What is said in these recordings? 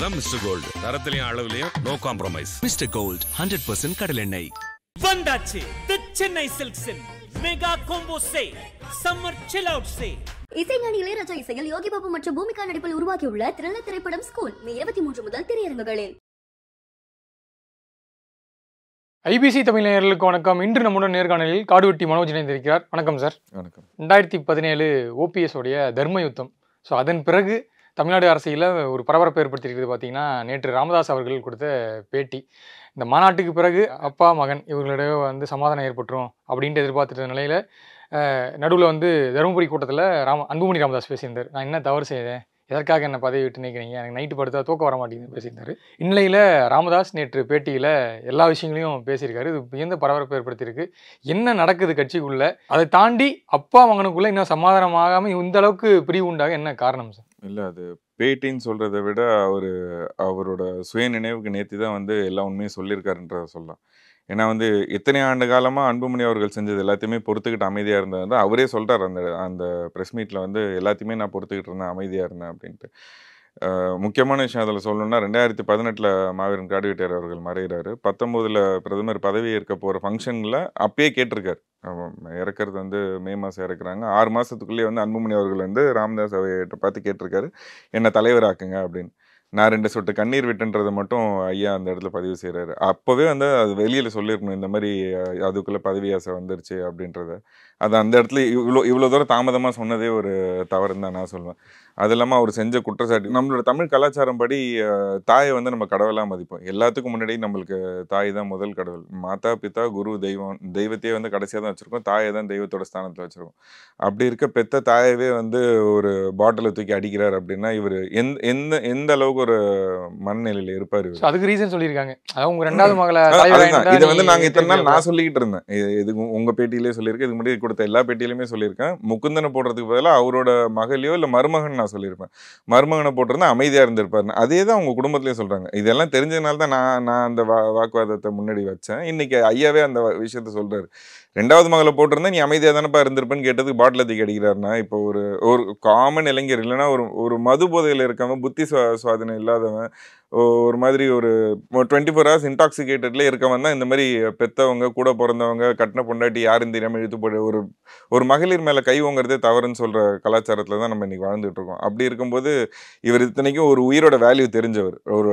அப்பதான் mister gold தரத்திலையும் அளவுலயும் நோ காம்ப்ரமைஸ். மிஸ்டர் கோல்ட் 100% கடல் எண்ணெய். வந்தாச்சு தி சென்னை சில்க்ஸின் mega combo sale, summer chill out sale. இசைஞானி இளையராஜா இசையில் யோகி பாபு மற்றும் பூமிகா நடிப்பில் உருவாகியுள்ள த்ரில்லர் திரைப்படம் ஸ்கூல் மே 23 முதல் திரையரங்குகளில். ஐபிசி தமிழ் நேயர்களுக்கு வணக்கம். இன்று நம்முடன் நேர்காணலில் காடுவெட்டி மனோஜ் இணைந்திருக்கிறார். வணக்கம் சார். வணக்கம். 2017 ஓபிஎஸ் உடைய தர்ம யுத்தம். ஸோ அதன் பிறகு தமிழ்நாடு அரசியலில் ஒரு பரபரப்பு ஏற்படுத்தியிருக்கிறது. பார்த்தீங்கன்னா நேற்று ராமதாஸ் அவர்கள் கொடுத்த பேட்டி, இந்த மாநாட்டுக்கு பிறகு அப்பா மகன் இவர்களிடையே சமாதானம் ஏற்பட்டுரும் அப்படின்ட்டு எதிர்பார்த்துட்ட நிலையில் நடுவில் தருமபுரி கூட்டத்தில் அன்புமணி ராமதாஸ் பேசியிருந்தார். நான் என்ன தவறு செய்தேன், எதற்காக என்ன பதவி விட்டு நிற்கிறீங்க, எனக்கு நைட்டு படுத்தா தூக்கம் வர மாட்டேங்குது பேசியிருந்தாரு. இந்நிலையில் ராமதாஸ் நேற்று பேட்டியில் எல்லா விஷயங்களையும் பேசியிருக்காரு. இது மிகுந்த பரபரப்பு ஏற்படுத்தியிருக்கு. என்ன நடக்குது கட்சிக்குள்ள, அதை தாண்டி அப்பா மகனுக்குள்ள இன்னும் சமாதானமாகாமல் இந்த அளவுக்கு பிரிவு உண்டாக என்ன காரணம் சார்? இல்லை, அது பேட்டின்னு சொல்கிறத விட அவரோட சுய நினைவுக்கு நேற்று தான் எல்லா உண்மையும் சொல்லியிருக்காருன்றத சொல்லலாம். ஏன்னா எத்தனை ஆண்டு காலமாக அன்புமணி அவர்கள் செஞ்சது எல்லாத்தையுமே பொறுத்துக்கிட்டு அமைதியாக இருந்தது. அவரே சொல்கிறார் அந்த ப்ரெஸ் மீட்டில் எல்லாத்தையுமே நான் பொறுத்துக்கிட்டு இருந்தேன், அமைதியாக இருந்தேன் அப்படின்ட்டு. முக்கியமான விஷயம் அதில் சொல்லணும்னா 2018 மாவீரன் காடுவெட்டியார் அவர்கள் மறைகிறாரு. 19 பிரதமர் பதவி ஏற்க போகிற ஃபங்க்ஷனில் அப்பயே கேட்டிருக்காரு. இறக்குறது மே மாதம் இறக்குறாங்க. 6 மாதத்துக்குள்ளேயே அன்புமணி அவர்கள் ராமதாஸ் அவையிட்ட பார்த்து கேட்டிருக்காரு, என்னை தலைவராக்குங்க அப்படின்னு. நான் 2 சொட்டு கண்ணீர் விட்டுன்றதை மட்டும் ஐயா அந்த இடத்துல பதிவு செய்கிறாரு. அப்போவே அது வெளியில் சொல்லியிருக்கணும், இந்த மாதிரி அதுக்குள்ளே பதவி ஆசை வந்துருச்சு அப்படின்றத. அது அந்த இடத்துல இவ்வளோ தூரம் தாமதமாக சொன்னதே ஒரு தவறுன்னு தான் நான் சொல்லுவேன். அது இல்லாமல் அவர் செஞ்ச குற்றச்சாட்டு, நம்மளோட தமிழ் கலாச்சாரம் படி தாயை நம்ம கடவுளாக மதிப்போம். எல்லாத்துக்கும் முன்னாடி நம்மளுக்கு தாய் தான் முதல் கடவுள். மாதா பிதா குரு தெய்வம், தெய்வத்தையே கடைசியாக தான் வச்சுருக்கோம், தாயை தான் தெய்வத்தோட ஸ்தானத்தில் வச்சுருக்கோம். அப்படி இருக்க பெத்த தாயவே ஒரு பாட்டிலை தூக்கி அடிக்கிறார் அப்படின்னா இவர் எந்த அளவுக்கு ஒரு மனநிலையில் இருப்பார். அதுக்கு ரீசன் சொல்லியிருக்காங்க. உங்க 2வது மகளை இதை நாங்கள் இத்தனை நாள் நான் சொல்லிக்கிட்டு இருந்தேன். இது உங்கள் பேட்டியிலே சொல்லியிருக்கேன், இதுக்கு முன்னாடி கொடுத்த எல்லா பேட்டியிலுமே சொல்லியிருக்கேன். முகுந்தனை போடுறதுக்கு பதிலாக அவரோட மகளையோ இல்லை மருமகன் நான் சொல்லியிருப்பேன். மருமகனை போட்டிருந்தா அமைதியாக இருந்திருப்பாருன்னு. அதே தான் அவங்க குடும்பத்திலையும் சொல்கிறாங்க. இதெல்லாம் தெரிஞ்சதுனால தான் நான் அந்த வாக்குவாதத்தை முன்னாடி வச்சேன். இன்னைக்கு ஐயாவே அந்த விஷயத்த சொல்கிறாரு. 2வது மகளை போட்டிருந்தா நீ அமைதியாக தானப்பா இருந்திருப்பேன்னு கேட்டதுக்கு பாட்டில் தூக்கி அடிக்கிறாருன்னா, இப்போ ஒரு காமன் இளைஞர் இல்லைன்னா ஒரு மது போதையில் இருக்கவன், புத்தி சுவாதனம் இல்லாதவன், ஒரு மாதிரி ஒரு 24 hours இன்டாக்சிகேட்டட்ல இருக்கவன் தான் இந்த மாதிரி பெற்றவங்க, கூட பிறந்தவங்க, கட்டின பொண்டாட்டி யாரும் தெரியாமல் இழுத்து போட ஒரு மகளிர் மேலே கை வாங்குறதே தவறுன்னு சொல்கிற கலாச்சாரத்தில் தான் நம்ம இன்னைக்கு வாழ்ந்துட்டு இருக்கோம். அப்படி இருக்கும்போது இவர் இத்தனைக்கும் ஒரு உயிரோட வேல்யூ தெரிஞ்சவர், ஒரு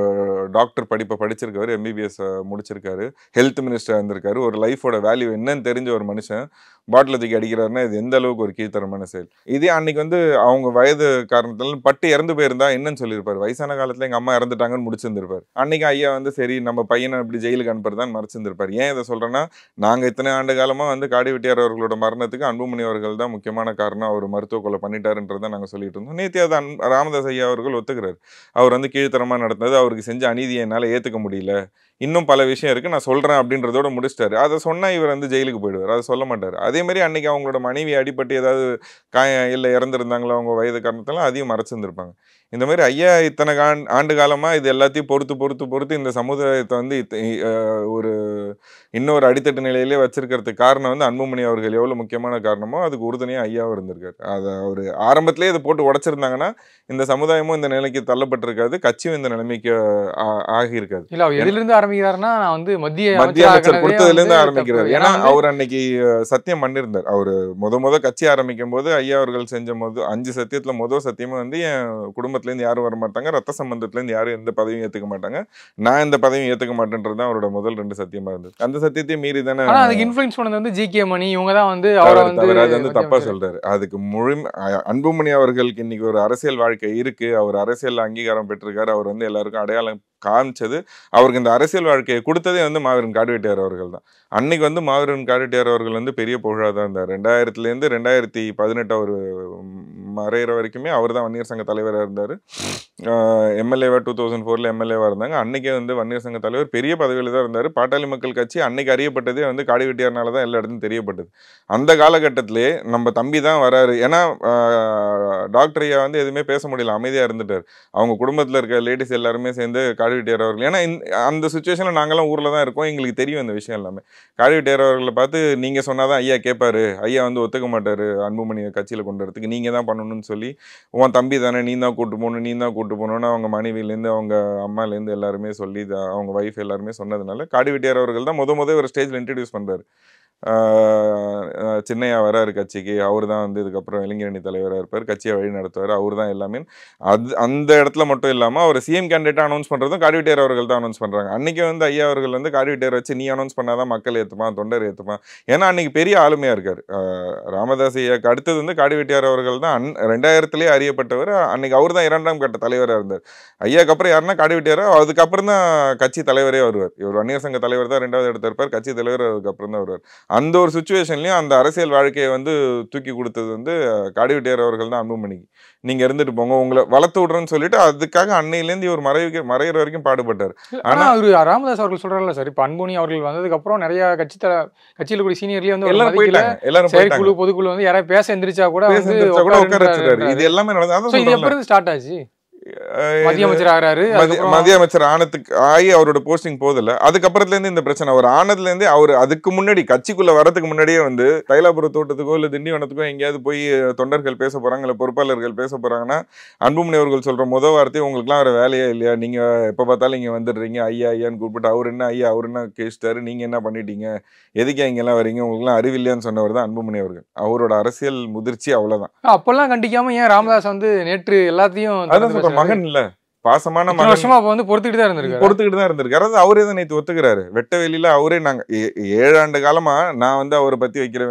டாக்டர் படிப்பை படிச்சிருக்காரு, MBBS முடிச்சிருக்காரு, ஹெல்த் மினிஸ்டராக இருந்திருக்காரு. ஒரு லைஃபோட வேல்யூ என்னன்னு தெரிஞ்ச ஒரு மனுஷன் பாட்டில் தூக்கி அடிக்கிறாருன்னா இது எந்த அளவுக்கு ஒரு கீழ்த்தரமான செயல். இதே அன்னைக்கு அவங்க வயது காரணத்தால பட்டு இறந்து போயிருந்தா என்னன்னு சொல்லியிருப்பாரு. வயசான காலத்தில் எங்கள் அம்மா இறந்துட்டாங்கன்னு முடிச்சிருந்திருப்பார். அன்னைக்கு ஐயா சரி நம்ம பையனை இப்படி ஜெயிலுக்கு அனுப்புறதான் மறைச்சிருந்திருப்பார். ஏன் இதை சொல்கிறேன்னா, நாங்கள் இத்தனை ஆண்டு காலமாக காடுவெட்டியார் அவர்களோட மரணத்துக்கு அன்புமணி அவர்கள் தான் முக்கியமான காரணம், அவர் மருத்துவ கொலை பண்ணிட்டாருன்றதை நாங்கள் சொல்லிட்டு இருந்தோம். நேற்று அதை ராமதாஸ் ஐயா அவர்கள் ஒத்துக்கிறார். அவர் கீழ்த்தரமாக நடந்தது, அவருக்கு செஞ்ச அநீதியை என்னால் ஏற்றுக்க முடியல, இன்னும் பல விஷயம் இருக்குது, நான் சொல்கிறேன் அப்படின்றதோட முடிச்சிட்டாரு. அதை சொன்னால் இவர் ஜெயிலுக்கு போயிடுவார், அதை சொல்ல மாட்டார். அதே மாதிரி அன்றைக்கி அவங்களோட மனைவி அடிப்பட்டு ஏதாவது இல்லை இறந்துருந்தாங்களோ அவங்க வயது காரணத்தெல்லாம் அதையும் மறைச்சிருந்துருப்பாங்க. இந்த மாதிரி ஐயா இத்தனை ஆண்டு காலமாக இது எல்லாத்தையும் பொறுத்து இந்த சமுதாயத்தை ஒரு இன்னொரு அடித்தட்டு நிலையிலே வச்சிருக்கிறதுக்கு காரணம் அன்புமணி அவர்கள் எவ்வளோ முக்கியமான காரணமோ அதுக்கு உறுதுணையாக ஐயாவும் இருந்திருக்காரு. அதை அவர் ஆரம்பத்திலே இதை போட்டு உடைச்சிருந்தாங்கன்னா இந்த சமுதாயமும் இந்த நிலைக்கு தள்ளப்பட்டிருக்காது, கட்சியும் இந்த நிலைமைக்கு ஆகியிருக்காது. இல்லை, அவர் எதிலிருந்து ஆரம்பிக்கிறாருன்னா மத்திய அமைச்சர் கொடுத்ததுலேருந்து ஆரம்பிக்கிறார். ஏன்னா அவர் அன்னைக்கு சத்தியம் பண்ணியிருந்தார். அவர் முத கட்சி ஆரம்பிக்கும் போது ஐயா அவர்கள் செஞ்ச 5 சத்தியத்தில் முதல் சத்தியமும் என் குடும்பத்துலேருந்து யாரும் வர மாட்டாங்க, ரத்த சம்பந்தத்துலேருந்து யாரும் எந்த பதவியும் ஏற்றுக்க மாட்டாங்க, நான் எந்த பதவியும் ஏற்றுக்க மாட்டேன்றது தான் அவரோட முதல் 2 சத்தியமா இருந்தது. அந்த சத்தியத்தையும் மீறி தானே அதுக்கு இன்ஃப்ளூயன்ஸ் பண்ணது ஜி.கே. மணி. இவங்க தான் அவர் தப்பா சொல்றாரு. அதுக்கு அன்புமணி அவர்களுக்கு இன்னைக்கு ஒரு அரசியல் வாழ்க்கை இருக்கு, அவர் அரசியல் அங்கீகாரம் பெற்றிருக்காரு, அவர் எல்லாருக்கும் அடையாளம் காமிச்சது, அவருக்கு இந்த அரசியல் வாழ்க்கையை கொடுத்ததே மாவீரன் காடுவெட்டியார் அவர்கள் தான். அன்னைக்கு மாவீரன் காடுவெட்டியார் அவர்கள் பெரிய புகழாக தான் இருந்தார். 2000லேருந்து 2018 அவர் மறைகிற வரைக்குமே அவர் தான் வன்னியர் சங்க தலைவராக இருந்தார். எம்எல்ஏவா 2004 எம்எல்ஏவாக இருந்தாங்க. அன்னைக்கே வன்னியர் சங்க தலைவர் பெரிய பதவியில் தான் இருந்தார். பாட்டாளி மக்கள் கட்சி அன்னைக்கு அறியப்பட்டதே காடுவெட்டியார்னால தான் எல்லா இடத்துலையும் தெரியப்பட்டது. அந்த காலகட்டத்திலே நம்ம தம்பி தான் வராரு. ஏன்னா டாக்டர் ஐயா எதுவுமே பேச முடியல, அமைதியாக இருந்துட்டார். அவங்க குடும்பத்தில் இருக்க லேடிஸ் எல்லாருமே சேர்ந்து காடுவெட்டியார் அவர்கள். ஏன்னா அந்த சுச்சுவேஷனில் நாங்களாம் ஊரில் தான் இருக்கோம், எங்களுக்கு தெரியும் இந்த விஷயம் எல்லாமே. காடுவெட்டியார் அவர்களை பார்த்து நீங்கள் சொன்னாதான் ஐயா கேட்பாரு, ஐயா வந்து ஒத்துக்க மாட்டார் அன்புமணியை கட்சியில் கொண்டு வரதுக்கு, நீங்கள் தான் பண்ணணும்னு சொல்லி, உன் தம்பி தானே நீ தான் கூட்டு போகணும் நீ தான் கூட்டு போகணுன்னு அவங்க மனைவியிலேருந்து அவங்க அம்மாலேருந்து எல்லாருமே சொல்லி அவங்க ஒய்ஃப் எல்லாருமே சொன்னதுனால காடுவெட்டியார் அவர்கள் தான் ஒரு ஸ்டேஜில் இன்ட்ரடியூஸ் பண்ணுறாரு. சின்னையா வராரு கட்சிக்கு, அவர் தான் வந்து இதுக்கப்புறம் இளைஞரணி தலைவராக இருப்பார், கட்சியை வழி நடத்துவார், அவர் தான் எல்லாமே. அந்த இடத்துல மட்டும் இல்லாமல் அவர் சிஎம் கேண்டிடேட்டாக அனௌன்ஸ் பண்ணுறதும் காடுவெட்டியார் அவர்கள் தான் அனௌன்ஸ் பண்ணுறாங்க. அன்றைக்கி வந்து ஐயா அவர்கள் வந்து காடுவெட்டியார் வச்சு நீ அனௌன்ஸ் பண்ணாதான் மக்கள் ஏற்றுப்பான், தொண்டர் ஏற்றுப்பான். ஏன்னா அன்றைக்கி பெரிய ஆளுமையாக இருக்கார். ராமதாஸ் ஐயாவுக்கு அடுத்தது வந்து காடுவெட்டியார் அவர்கள் தான் 2000 அறியப்பட்டவர். அன்றைக்கி அவர் தான் 2ஆம் கட்ட தலைவராக இருந்தார். ஐயாவுக்கு அப்புறம் யாருன்னா காடுவெட்டியாரோ, அதுக்கப்புறம் தான் கட்சி தலைவரே வருவார். இவர் வன்னியர் சங்க தலைவர் தான் 2வது இடத்துல இருப்பார், கட்சி தலைவர் அதுக்கப்புறம் தான் வருவார். அந்த ஒரு சுச்சுவேஷன்லையும் அந்த அரசியல் வாழ்க்கையை வந்து தூக்கி கொடுத்தது வந்து காடுவெட்டியார் அவர்கள் தான் அன்புமணிக்கு. நீங்கள் இருந்துட்டு போங்க, உங்களை வளர்த்து விட்றேன்னு சொல்லிட்டு அதுக்காக அன்னையிலேருந்து இவர் மறைகிற வரைக்கும் பாடுபட்டார். ஆனால் அவர் ராமதாஸ் அவர்கள் சொல்கிறார்ல சார், இப்போ அன்புமணி அவர்கள் வந்ததுக்கப்புறம் நிறைய கட்சியில் கூடிய சீனியர்லேயே வந்து எல்லாரும் போயிட்டாங்க, எல்லாரும் செயற்குழு பொதுக்குழு வந்து யாராவது பேச எந்திரிச்சா கூட உட்கார வச்சுட்டாரு. இது எல்லாமே நடந்தது. இது எப்போ இருந்து ஸ்டார்ட் ஆச்சு? மத்திய அமைச்சர் ஆகிறாரு, மத்திய அமைச்சர் ஆகி அவரோட போஸ்டிங் போதில்ல. அதுக்கப்புறத்துல இருந்து இந்த பிரச்சனை அவர் ஆனதுல இருந்து அவர் அதுக்கு முன்னாடி கட்சிக்குள்ள வரதுக்கு முன்னாடியே வந்து தைலாபுர தோட்டத்துக்கோ இல்ல திண்டிவனத்துக்கோ எங்கேயாவது போய் தொண்டர்கள் பேச போறாங்க இல்ல பொறுப்பாளர்கள் பேச போறாங்கன்னா அன்புமணி அவர்கள் சொல்ற முதல் வார்த்தை, உங்களுக்குலாம் வேற வேலையே இல்லையா, நீங்க எப்ப பார்த்தாலும் இங்க வந்துடுறீங்க ஐயா ஐயான்னு கூப்பிட்டு, அவர் என்ன ஐயா அவர் என்ன கேஸ்டாரு, நீங்க என்ன பண்ணிட்டீங்க, எதுக்கே இங்க எல்லாம் வரீங்க, உங்களுக்குலாம் அறிவில்லையான்னு சொன்னவர் தான் அன்புமணி அவர்கள். அவரோட அரசியல் முதிர்ச்சி அவ்வளவுதான். அப்பெல்லாம் கண்டிக்காம ஏன் ராமதாஸ் வந்து நேற்று எல்லாத்தையும் மகன் இல்ல பாசமான வருஷமா வந்து பொறுத்துக்கிட்டு தான் இருந்திருக்காரு. அதாவது அவரே தான் நேற்று ஒத்துக்கிறாரு. வெட்ட வெளியில அவரே நாங்க 7 ஆண்டு காலமா நான் வந்து அவரை பத்தி வைக்கிற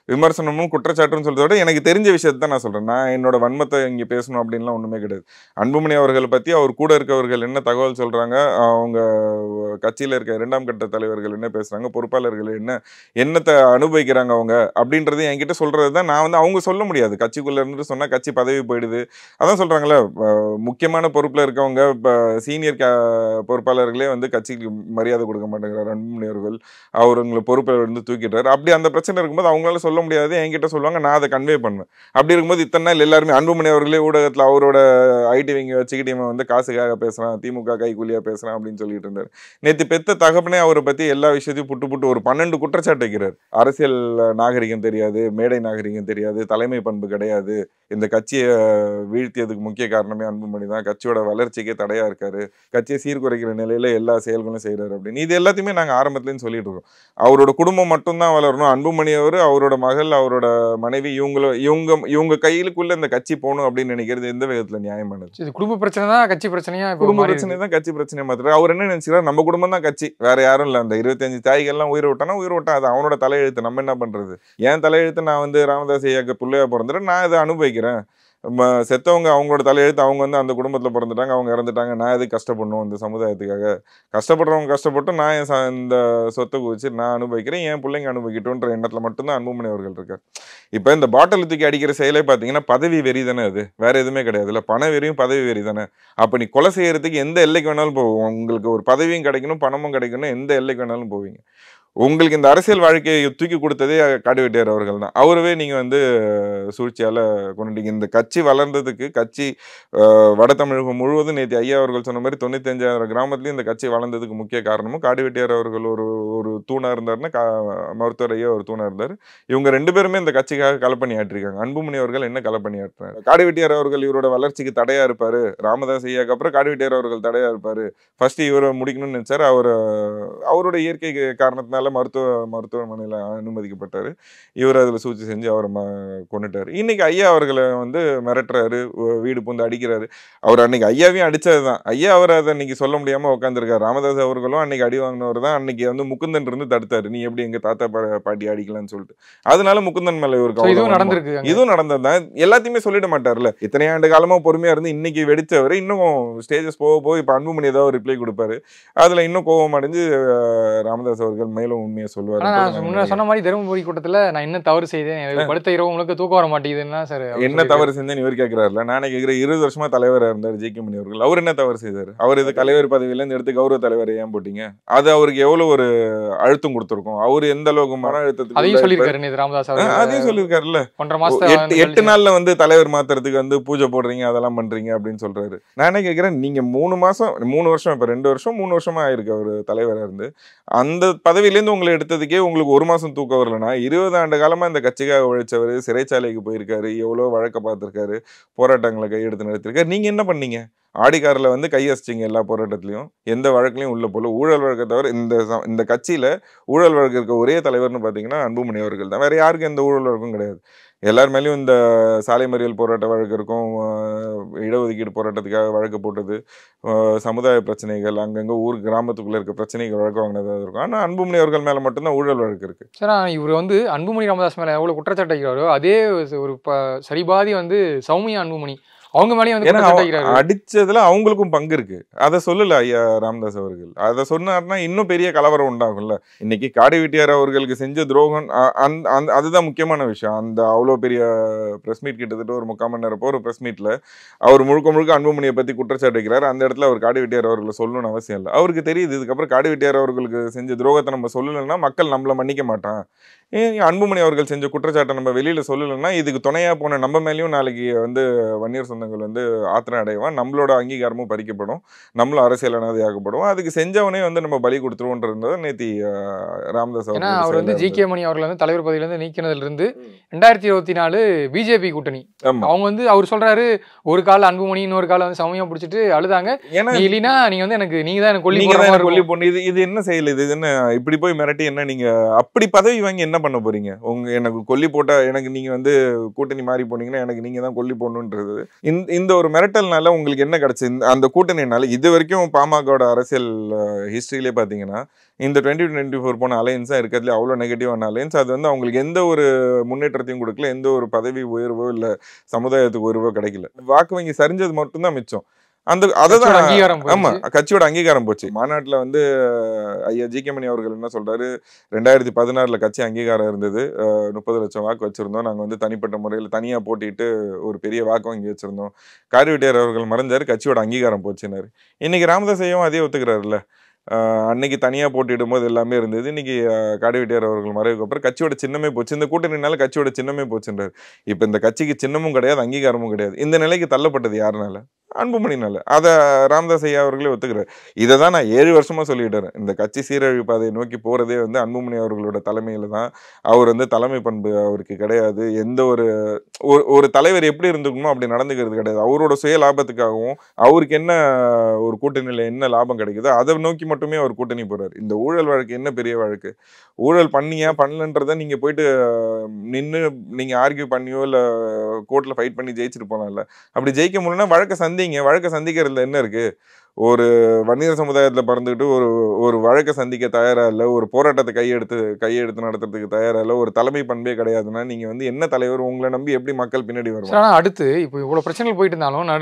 விமர்சனமும் குற்றச்சாட்டுன்னு சொல்றத விட எனக்கு தெரிஞ்ச விஷயத்தை தான் நான் சொல்றேன். நான் என்னோட வன்மத்தை இங்க பேசணும் அப்படின்லாம் ஒண்ணுமே கிடையாது. அன்புமணி அவர்களை பத்தி அவர் கூட இருக்கவர்கள் என்ன தகவல் சொல்றாங்க, அவங்க கட்சியில இருக்க 2ஆம் கட்ட தலைவர்கள் என்ன பேசுறாங்க, பொறுப்பாளர்கள் என்னத்தை அனுபவிக்கிறாங்க அவங்க அப்படின்றது என்கிட்ட சொல்றது தான். நான் வந்து அவங்க சொல்ல முடியாது. கட்சிக்குள்ள இருந்துட்டு சொன்னா கட்சி பதவி போயிடுது. அதான் சொல்றாங்களே, முக்கியமான பொறுப்புல இருக்கவங்க சீனியர் பொறுப்பாளர்களே வந்து கட்சிக்கு மரியாதை கொடுக்க மாட்டேங்கிறார் அன்புமணி அவர்கள், அவங்களை பொறுப்பை வந்து தூக்கிட்டாரு. அப்படி அந்த பிரச்சனை இருக்கும்போது அவங்களால சொல்ல முடியாது, என்கிட்ட சொல்லுவாங்க, நான் அதை கன்வே பண்ணுவேன். அப்படி இருக்கும்போது இத்தனை நாள் எல்லாருமே அன்புமணி அவர்களே ஊடகத்தில் அவரோட ஐடி விங்க வச்சுக்கிட்டு இவன் வந்து காசுக்காக பேசுறான், திமுக கைக்கூலியா பேசுறான் அப்படின்னு சொல்லிட்டு இருந்தார். நேற்று பெத்த தகப்பனே அவரை பத்தி எல்லா விஷயத்தையும் புட்டு ஒரு 12 குற்றச்சாட்டு வைக்கிறார். அரசியல் நாகரிகம் தெரியாது, மேடை நாகரிகம் தெரியாது, தலைமை பண்பு கிடையாது, இந்த கட்சியை வீழ்த்தியதுக்கு முக்கிய காரணமே அன்புமணி தான், கட்சியோட வளர்ச்சிக்கே தடையா இருக்காரு, கட்சியை சீர்குறைக்கிற நிலையில எல்லா செயல்களும் செய்யறாரு அப்படின்னு. இது எல்லாத்தையுமே நாங்க ஆரம்பத்துலேருந்து சொல்லிட்டு இருக்கோம். அவரோட குடும்பம் மட்டும்தான் வளரணும், அன்புமணி அவரோட மகள், அவரோட மனைவி, இவங்க கையிலுக்குள்ள இந்த கட்சி போகணும் அப்படின்னு நினைக்கிறது எந்த விதத்துல நியாயமானது? இது குடும்ப பிரச்சனை தான் கட்சி பிரச்சனையா? குடும்ப பிரச்சனை தான் கட்சி பிரச்சனையா மாத்திர அவர் என்ன நினைச்சுக்கிறார், நம்ம குடும்பம் தான் கட்சி, வேற யாரும் இல்லை. அந்த 25 தாய்கள்லாம் உயிரை விட்டா அது அவனோட தலையெழுத்து, நம்ம என்ன பண்றது? ஏன் தலையெழுத்து? நான் வந்து ராமதாஸ் ஐயாக்கு பிள்ளையா பிறந்துட்டு நான் இதை அனுபவிக்கிறேன். செத்தவங்க அவங்களோட தலையெழுத்து, அவங்க வந்து அந்த குடும்பத்தில் பிறந்துட்டாங்க, அவங்க இறந்துட்டாங்க, நான் எதுக்கு கஷ்டப்படணும் இந்த சமுதாயத்துக்காக? கஷ்டப்படுறவங்க கஷ்டப்பட்டு நான் இந்த சொத்தை குவிச்சு நான் அனுபவிக்கிறேன், என் பிள்ளைங்க அனுபவிக்கட்டும்ன்ற எண்ணத்தில் மட்டும்தான் அன்புமணி அவர்கள் இருக்கார். இப்போ இந்த பாட்டில் தூக்கி அடிக்கிற செயலே பார்த்தீங்கன்னா பதவி வெறி தானே, அது வேற எதுவுமே கிடையாது. இல்லை பண வெறியும் பதவி வெறி தானே. அப்போ நீ கொலை செய்யறதுக்கு எந்த எல்லைக்கு வேணாலும் போவோம், உங்களுக்கு ஒரு பதவியும் கிடைக்கணும் பணமும் கிடைக்கணும், எந்த எல்லைக்கு வேணாலும் போவீங்க. உங்களுக்கு இந்த அரசியல் வாழ்க்கையை தூக்கி கொடுத்ததே காடுவெட்டியார் அவர்கள் தான். அவரவே நீங்கள் வந்து சூழ்ச்சியால் கொண்டுட்டீங்க. இந்த கட்சி வளர்ந்ததுக்கு, கட்சி வட தமிழகம் முழுவதும் நேற்று ஐயா அவர்கள் சொன்ன மாதிரி 95,000 கிராமத்துலேயும் இந்த கட்சி வளர்ந்ததுக்கு முக்கிய காரணமும் காடுவெட்டியார் அவர்கள் ஒரு தூணாக இருந்தார்னா, மருத்துவர் ஐயா ஒரு தூணாக இருந்தார். இவங்க 2 பேருமே இந்த கட்சிக்காக களப்பணி ஆற்றிருக்காங்க. அன்புமணி அவர்கள் என்ன களப்பணி ஆற்றினார்? காடுவெட்டியார் அவர்கள் இவரோட வளர்ச்சிக்கு தடையாக இருப்பார், ராமதாஸ் ஐயாவுக்கு அப்புறம் காடுவெட்டியார் அவர்கள் தடையாக இருப்பார், ஃபர்ஸ்ட் இவரை முடிக்கணும்னு நினைச்சார். அவரோட இயற்கை காரணத்தினால மருத்துவமனையில் அனுமதிக்கப்பட்டார். இவர் அதில் சூழ்ச்சி செஞ்சு அவரை கொண்டுட்டார். இன்னைக்கு ஐயா அவர்களை வந்து மிரட்டுறாரு, வீடு பூந்து அடிக்கிறாரு. அவர் அன்னைக்கு ஐயாவையும் அடித்தது தான். ஐயா அவர் அதை அன்னைக்கு சொல்ல முடியாமல் உட்காந்துருக்காரு. ராமதாஸ் அவர்களும் அன்னைக்கு அடி வாங்கினவர் தான். அன்னைக்கு வந்து முகுந்தன் இருந்து தடுத்தாரு, நீ எப்படி எங்கள் தாத்தா பாட்டி அடிக்கலான்னு சொல்லிட்டு. அதனால முகுந்தன் மேலே இவருக்கு இதுவும் நடந்தது தான். எல்லாத்தையுமே சொல்லிட மாட்டார்ல. இத்தனை ஆண்டு காலமாக பொறுமையாக இருந்து இன்னைக்கு வெடித்தவர் இன்னும் ஸ்டேஜஸ் போக இப்போ அன்புமணி ஏதாவது ரிப்ளை கொடுப்பாரு, அதில் இன்னும் கோபம் அடைஞ்சு ராமதாஸ் அவர்கள் மேலும் எவ்வளவு உண்மையை ஆனா சொல்லுவாரு. நான் முன்ன சொன்ன மாதிரி தருமபுரி கூட்டத்துல நான் என்ன தவறு செய்தேன், எனக்கு படுத்த இரவு உங்களுக்கு தூக்கம் வர மாட்டேங்குதுன்னா சார் என்ன தவறு செஞ்சேன்னு இவர் கேட்கிறாருல. நானே கேட்கிறேன், 20 வருஷமா தலைவரா இருந்தார் ஜி.கே. மணி அவர்கள். அவர் என்ன தவறு செய்தார்? அவர் இது தலைவர் பதவியில இருந்து எடுத்து கௌரவ தலைவர் ஏன் போட்டீங்க? அது அவருக்கு எவ்வளவு ஒரு அழுத்தம் கொடுத்திருக்கும். அவரு எந்த அளவுக்கு மன அழுத்தத்துக்கு அதையும் சொல்லியிருக்காரு நேத்து ராமதாஸ் அவர்கள். அதையும் சொல்லியிருக்காருல்ல. 1.5 மாசம் 8 நாள்ல வந்து தலைவர் மாத்துறதுக்கு வந்து பூஜை போடுறீங்க, அதெல்லாம் பண்றீங்க அப்படின்னு சொல்றாரு. நானே கேட்கிறேன், நீங்க 3 வருஷம் இப்ப 2 வருஷம் 3 வருஷமா ஆயிருக்கு அவர் தலைவரா இருந்து. அந்த பதவியிலேருந்து உங்களை எடுத்ததுக்கே உங்களுக்கு 1 மாசம் தூக்கம் வரலன்னா, 20 ஆண்டு காலமா இந்த கட்சிக்காக உழைச்சவர், சிறைச்சாலைக்கு போயிருக்காரு, எவ்வளவு வழக்க பார்த்திருக்காரு, போராட்டங்களை கையெடுத்து நடத்திருக்காரு. நீங்க என்ன பண்ணீங்க? ஆடிக்காரில் வந்து கையசிச்சிங்க எல்லா போராட்டத்திலையும், எந்த வழக்குலையும் உள்ள போல. ஊழல் வழக்கை தவிர இந்த கட்சியில ஊழல் வழக்கு இருக்க ஒரே தலைவர்னு பார்த்தீங்கன்னா அன்புமணி அவர்கள் தான். வேற யாருக்கும் எந்த ஊழல் வழக்கும் கிடையாது. எல்லார் மேலேயும் இந்த சாலை மறியல் போராட்ட வழக்கு இருக்கும், இடஒதுக்கீடு போராட்டத்துக்காக வழக்கு போட்டது, சமுதாய பிரச்சனைகள், அங்கங்கே ஊர் கிராமத்துக்குள்ளே இருக்க பிரச்சனைகள் வழக்கு வாங்கினதாக இருக்கும். ஆனால் அன்புமணி அவர்கள் மேலே மட்டும்தான் ஊழல் வழக்கு இருக்கு. சார் இவர் வந்து அன்புமணி ராமதாஸ் மேலே எவ்வளோ குற்றச்சாட்டு வைக்கிறாரோ அதே ஒரு சரிபாதி வந்து சௌமியா அன்புமணி அவங்க மேலேயும் வந்து அடிச்சதுல அவங்களுக்கும் பங்கு இருக்கு. அதை சொல்லல ஐயா ராமதாஸ் அவர்கள். அதை சொன்னார்னா இன்னும் பெரிய கலவரம் உண்டாகும்ல. இன்னைக்கு காடி வெட்டியார் அவர்களுக்கு செஞ்ச துரோகம் அதுதான் முக்கியமான விஷயம். அந்த அவ்வளோ பெரிய ப்ரெஸ் மீட், கிட்டத்தட்ட ஒரு 3/4 மணி நேரம் ஒரு ப்ரெஸ் மீட்ல அவர் முழுக்க அன்புமணியை பத்தி குற்றச்சாட்டு வைக்கிறார். அந்த இடத்துல அவர் காடி வெட்டியார் அவர்களை சொல்லணும்னு அவசியம் இல்லை. அவருக்கு தெரியுது இதுக்கப்புறம் காடி வெட்டியார் அவர்களுக்கு செஞ்ச துரோகத்தை நம்ம சொல்லலைன்னா மக்கள் நம்மளை மன்னிக்க மாட்டான். அன்புமணி அவர்கள் செஞ்ச குற்றச்சாட்டை நம்ம வெளியில சொல்லலைன்னா இதுக்கு துணையா போன நம்ம மேலேயும் நாளைக்கு வந்து வன்னியர் சொந்தங்கள் வந்து ஆத்திரம் அடைவான், நம்மளோட அங்கீகாரமும் பறிக்கப்படும், நம்மளும் அரசியல் அனாதையாக்கப்படும். அதுக்கு செஞ்சவனே வந்து நம்ம பலி கொடுத்துருவோன்றது நேத்தி ராமதாஸ் அவர் வந்து ஜி.கே. மணி அவர்கள் வந்து தலைவர் பதவியிலிருந்து நீக்கினதுல இருந்து 2024 பிஜேபி கூட்டணி அவங்க வந்து அவர் சொல்றாரு ஒரு கால அன்புமணி இன்னொரு கால வந்து சமயம் பிடிச்சிட்டு அழுதாங்க. இல்லைன்னா நீங்க வந்து நீங்க தான் எனக்கு கொல்லி போன இது என்ன செய்யல, இது என்ன இப்படி போய் மிரட்டி என்ன நீங்க அப்படி பதவி வாங்கி என்ன பண்ண போறீங்க? எனக்கு கொல்லி போட்டா எனக்கு நீங்க வந்து கூட்டணி மாறி போனீங்கன்னா எனக்கு நீங்க தான் கொல்லி போடணுன்றது. இந்த ஒரு மிரட்டல்னால உங்களுக்கு என்ன கிடைச்சு? அந்த கூட்டணினால இது வரைக்கும் பாமகவோட அரசியல் ஹிஸ்டரியிலே பாத்தீங்கன்னா இந்த 2024 போன அலையன்ஸா இருக்கிறதுல அவ்வளோ நெகட்டிவான அலையன்ஸ். அது வந்து அவங்களுக்கு எந்த ஒரு முன்னேற்றத்தையும் கொடுக்கல, எந்த ஒரு பதவி உயர்வோ இல்லை சமுதாயத்துக்கு உயர்வோ கிடைக்கல. வாக்கு வங்கி சரிஞ்சது மட்டும்தான் மிச்சம். அததான் ஆமா கட்சியோட அங்கீகாரம் போச்சு. மாநாட்டுல வந்து ஐயா ஜி.கே. மணி அவர்கள் என்ன சொல்றாரு, 2016 கட்சி அங்கீகாரம் இருந்தது, 30 லட்சம் வாக்கு வச்சிருந்தோம், நாங்க வந்து தனிப்பட்ட முறையில் தனியா போட்டிட்டு ஒரு பெரிய வாக்கு வங்கி வச்சிருந்தோம். காரிவெட்டியார் அவர்கள் மறைஞ்சாரு, கட்சியோட அங்கீகாரம் போச்சுன்னாரு. இன்னைக்கு ராமதாஸ் ஐயாவும் அதே ஒத்துக்கிறாருல்ல. அன்னைக்கு தனியா போட்டிடும் போது எல்லாமே இருந்தது, இன்னைக்கு காடிவெட்டியார் அவர்கள் மறைவுக்கு அப்புறம் கட்சியோட சின்னமே போச்சு, இந்த கூட்டணினால கட்சியோட சின்னமே போச்சுன்றாரு. இப்ப இந்த கட்சிக்கு சின்னமும் கிடையாது, அங்கீகாரமும் கிடையாது. இந்த நிலைக்கு தள்ளப்பட்டது யாருனால? அன்புமணினால. அதை ராமதாஸ் ஐயா அவர்களே ஒத்துக்கிறார். இதை தான் நான் 7 வருஷமா சொல்லிட்டாரு. இந்த கட்சி சீரழிவு பாதையை நோக்கி போறதே வந்து அன்புமணி அவர்களோட தலைமையில தான். அவர் வந்து தலைமை பண்பு அவருக்கு கிடையாது. எந்த ஒரு தலைவர் எப்படி இருந்துக்கணுமோ அப்படி நடந்துக்கிறது கிடையாது. அவரோட சுய லாபத்துக்காகவும் அவருக்கு என்ன ஒரு கூட்டணியில என்ன லாபம் கிடைக்குதோ அதை நோக்கி மட்டுமே அவர் கூட்டணி போறாரு. இந்த ஊழல் வழக்கு என்ன பெரிய வழக்கு? ஊழல் பண்ணியா பண்ணலன்றதை நீங்க போயிட்டு நின்று நீங்க ஆர்கியூ பண்ணியோ இல்ல கோர்ட்ல ஃபைட் பண்ணி ஜெயிச்சுட்டு போனால. அப்படி ஜெயிக்க முடியலன்னா வழக்கை சந்திக்கிறதுல என்ன இருக்கு? ஒரு வன்னியர் சமுதாயத்துல பறந்துக்கிட்டு ஒரு வழக்கை சந்திக்க தயாரா இல்லை, ஒரு போராட்டத்தை கையெடுத்து நடத்துறதுக்கு தயாரா இல்லை, ஒரு தலைமை பண்பே கிடையாதுன்னா நீங்க வந்து என்ன தலைவர்? உங்களை நம்பி எப்படி மக்கள் பின்னாடி வருவாங்க? ஆனா அடுத்து இப்போ இவ்வளவு பிரச்சனைகள் போயிட்டு இருந்தாலும்